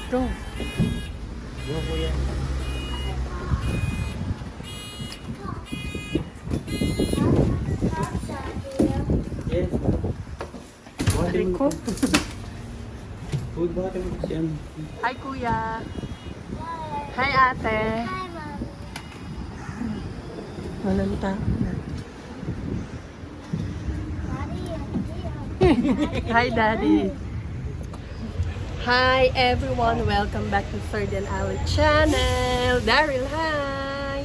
Go. Go, kuya. Yes. Buhatin mo. Food, buhatin mo kasi ano. Hi, kuya. Hi, ate. Walang tao. Hi, daddy. Hi, everyone. Welcome back to Thirdy&Alli channel. Daryl, hi.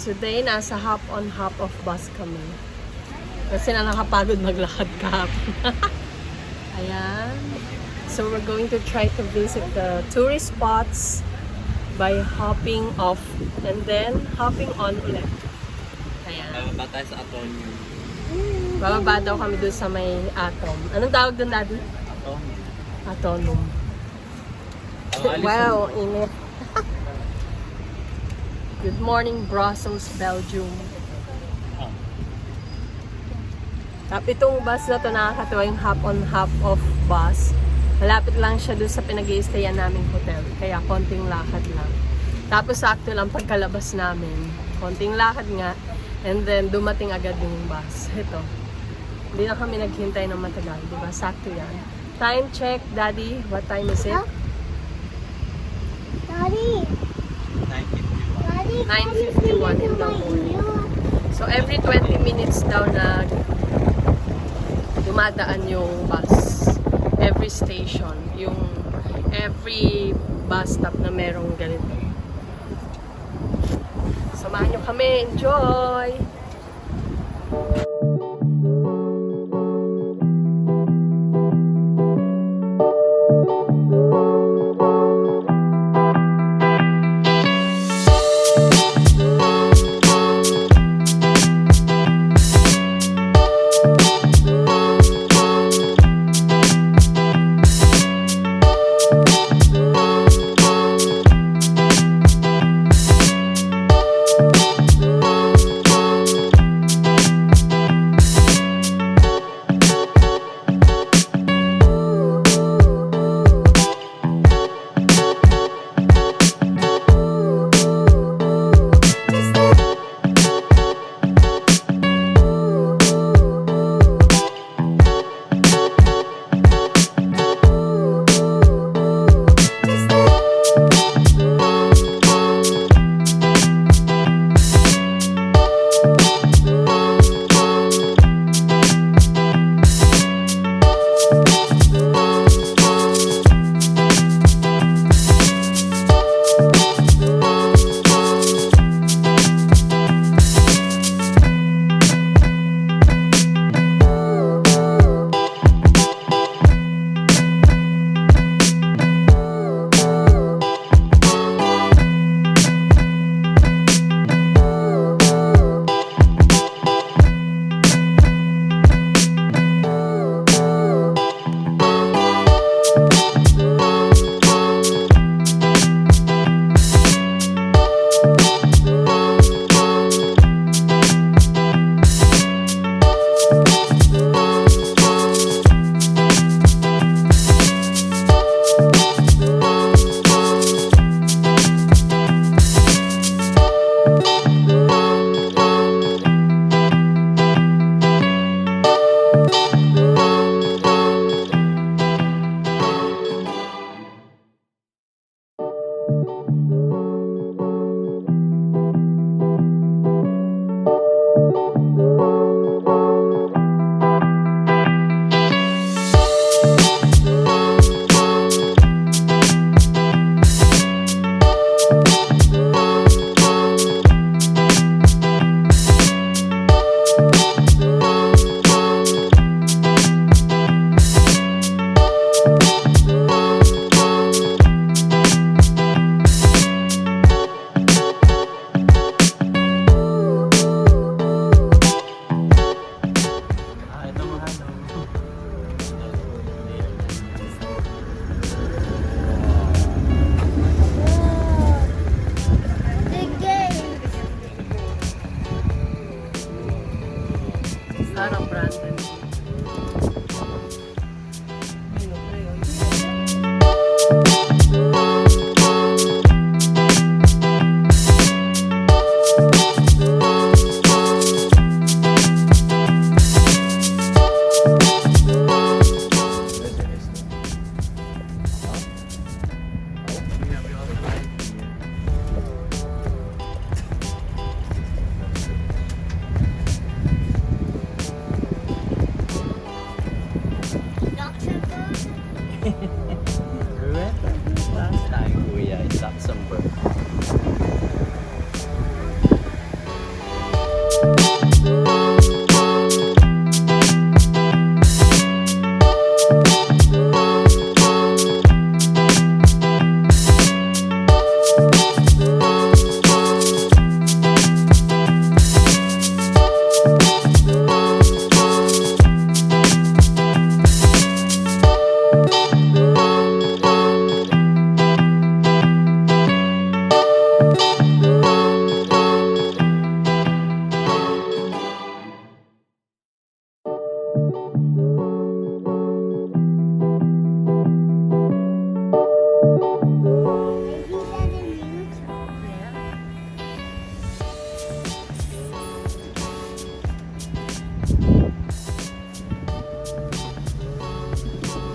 Today, nasa hop on hop of bus kami. Kasi na nakapagod maglakad kahapon. Ayan. So, we're going to try to visit the tourist spots by hopping off and then hopping on ulit. Ayan. Bababa tayo sa Atomium. Bababa daw kami doon sa may Atom. Anong tawag doon, daddy? Atomium. Wow, init. Good morning, Brussels, Belgium. Itong bus na to nakakatawa, yung hop on hop off bus. Malapit lang siya doon sa pinag-i-stayan naming hotel. Kaya konting lakad lang. Tapos sakto lang pagkalabas namin. Konting lakad nga. And then dumating agad yung bus. Ito. Hindi na kami naghintay ng matagal. Diba? Sakto yan. Time check, Daddy. What time is it? Daddy. 9:51 in the morning. So every 20 minutes daw na dumadaan yung bus. Every station. Yung every bus stop na merong ganito. Samahan nyo kami. Enjoy!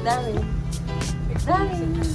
Daryl. Daryl.